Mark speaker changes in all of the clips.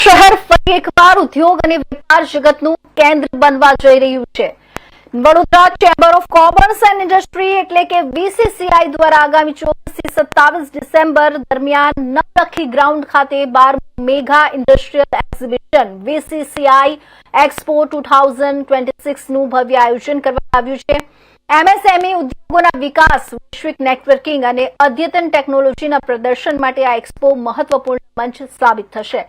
Speaker 1: શહેર ફરી એકવાર ઉદ્યોગ અને વેપાર જગતનું કેન્દ્ર બનવા જઈ રહ્યું છે। Vadodara chamber of commerce and industry એટલે કે વીસીસીઆઈ દ્વારા આગામી 24 થી 27 ડિસેમ્બર દરમિયાન નવલખી ગ્રાઉન્ડ ખાતે 12 mega industrial exhibition VCCI expo 2026 નું ભવ્ય આયોજન કરવામાં આવ્યું છે। એમએસએમઈ ઉદ્યોગોના વિકાસ, વૈશ્વિક નેટવર્કિંગ અને અદ્યતન ટેકનોલોજીના પ્રદર્શન માટે આ એક્સપો મહત્વપૂર્ણ મંચ સાબિત થશે।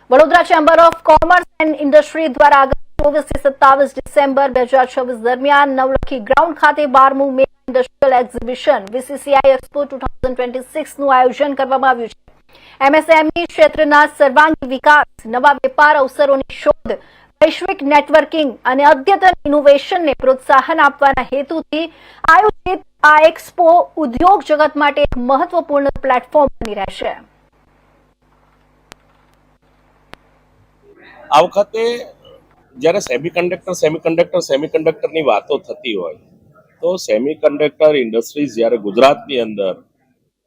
Speaker 1: Vadodara chamber of commerce and industry દ્વારા આગામી 24 થી 27 ડિસેમ્બર 2026 દરમિયાન નવલખી ગ્રાઉન્ડ ખાતે 12મું mega industrial exhibition VCCI expo 2026 નું આયોજન કરવામાં આવ્યું છે। એમએસએમઈ ક્ષેત્રના સર્વાંગી વિકાસ, નવા વેપાર અવસરોની શોધ, વૈશ્વિક નેટવર્કિંગ અને અદ્યતન ઇનોવેશનને પ્રોત્સાહન આપવાના હેતુથી આયોજિત આ એક્સપો ઉદ્યોગ જગત માટે એક મહત્વપૂર્ણ પ્લેટફોર્મ બની રહેશે।
Speaker 2: આ વખતે જ્યારે સેમિકન્ડક્ટરની વાતો થતી હોય તો સેમિકન્ડક્ટર ઇન્ડસ્ટ્રીઝ જ્યારે ગુજરાતની અંદર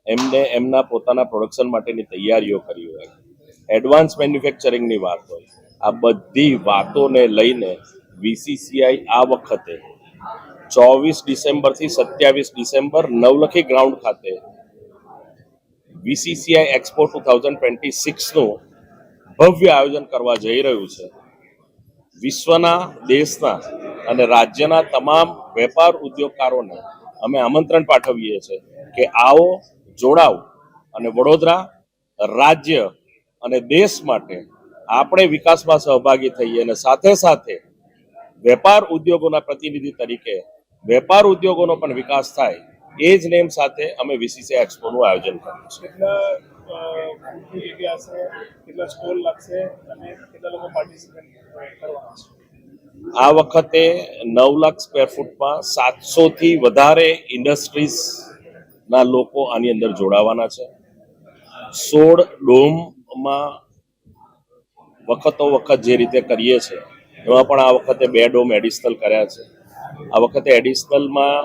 Speaker 2: એમને એમના પોતાના પ્રોડક્શન માટેની તૈયારીઓ કરી હોય, એડવાન્સ મેન્યુફેક્ચરિંગની વાત હોય, આ બધી વાતોને લઈને વીસીસીઆઈ આ વખતે 24 ડિસેમ્બરથી 27 ડિસેમ્બર નવલખી ગ્રાઉન્ડ ખાતે વીસીસીઆઈ એક્સપો 2026નું ભવ્ય આયોજન કરવા જઈ રહ્યું છે। વિશ્વના, દેશના અને રાજ્યના તમામ વેપાર ઉદ્યોગકારોને અમે આમંત્રણ પાઠવીએ છીએ કે આવો, જોડાઓ અને વડોદરા રાજ્ય અને દેશ માટે આપણે વિકાસમાં સહભાગી થઈએ અને સાથે સાથે વેપાર ઉદ્યોગોના પ્રતિનિધિ તરીકે વેપાર ઉદ્યોગોનો પણ વિકાસ થાય, એ જ નેમ સાથે અમે વીસીસીઆઈ એક્સપોનું આયોજન કર્યું છે। આ વખતે 9 લાખ સ્ક્વેર ફૂટમાં 700 થી વધારે ઇન્ડસ્ટ્રીઝના લોકો આની અંદર જોડાવાના છે। 16 ડોમમાં વખતો વખત જે રીતે કરીએ છીએ એમાં પણ આ વખતે 2 ડોમ એડિશનલ કર્યા છે। આ વખતે એડિશનલમાં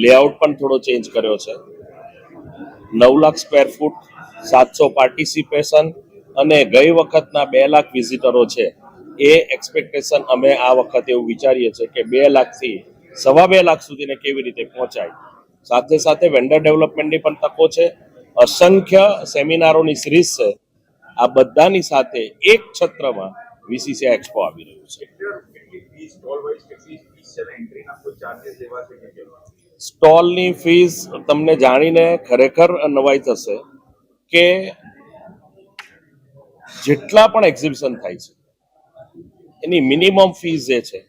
Speaker 2: લેઆઉટ પણ થોડો ચેન્જ કર્યો છે। 9 લાખ સ્ક્વેર ફૂટ, 700 પાર્ટિસિપેશન અને ગઈ વખતના 2 લાખ વિઝિટરો છે, એ એક્સપેક્ટેશન અમે આ વખતે એવું વિચારીએ છીએ કે 2 લાખથી 2.5 લાખ સુધીને કેવી રીતે પહોંચાય। સાથે સાથે વેન્ડર ડેવલપમેન્ટની પણ તકો છે, અસંખ્ય સેમિનારોની સિરીઝ છે। આ બધાની સાથે એક છત્રમાં વીસીસીઆઈ એક્સપો આવી રહ્યું છે। સ્ટોલની ફીસ તમને જાણીને ખરેખર નવાઈ થશે કે જેટલા પણ એક્ઝિબિશન થાય છે એની મિનિમમ ફીસ જે છે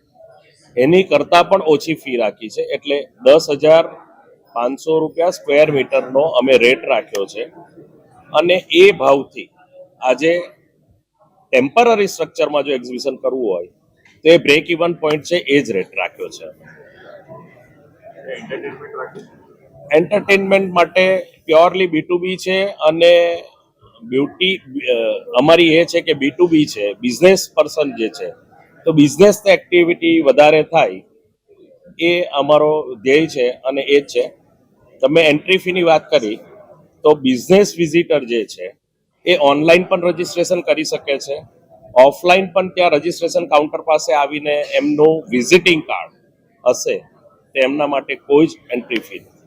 Speaker 2: એની કરતાં પણ ઓછી ફી રાખી છે। એટલે 10,500 રૂપિયા સ્ક્વેર મીટરનો અમે રેટ રાખ્યો છે અને એ ભાવથી આજે ટેમ્પરરી સ્ટ્રક્ચરમાં જો એક્ઝિબિશન કરવું હોય તો એ બ્રેક ઇવન પોઈન્ટ છે, એ જ રેટ રાખ્યો છે। એન્ટરટેનમેન્ટ માટે પ્યોરલી B2B છે અને બ્યુટી અમારી એ છે કે B2B છે, બિઝનેસ પર્સન જે છે તો બિઝનેસ એક્ટિવિટી વધારે થાય એ અમારો ધ્યેય છે અને એ જ છે। તમે એન્ટ્રી ફીની વાત કરી તો બિઝનેસ વિઝિટર જે છે એ ઓનલાઈન પણ રજીસ્ટ્રેશન કરી શકે છે, ઓફલાઈન પણ ત્યાં રજીસ્ટ્રેશન કાઉન્ટર પાસે આવીને એમનું વિઝિટિંગ કાર્ડ હશે તો એમના માટે કોઈ જ એન્ટ્રી ફી નથી।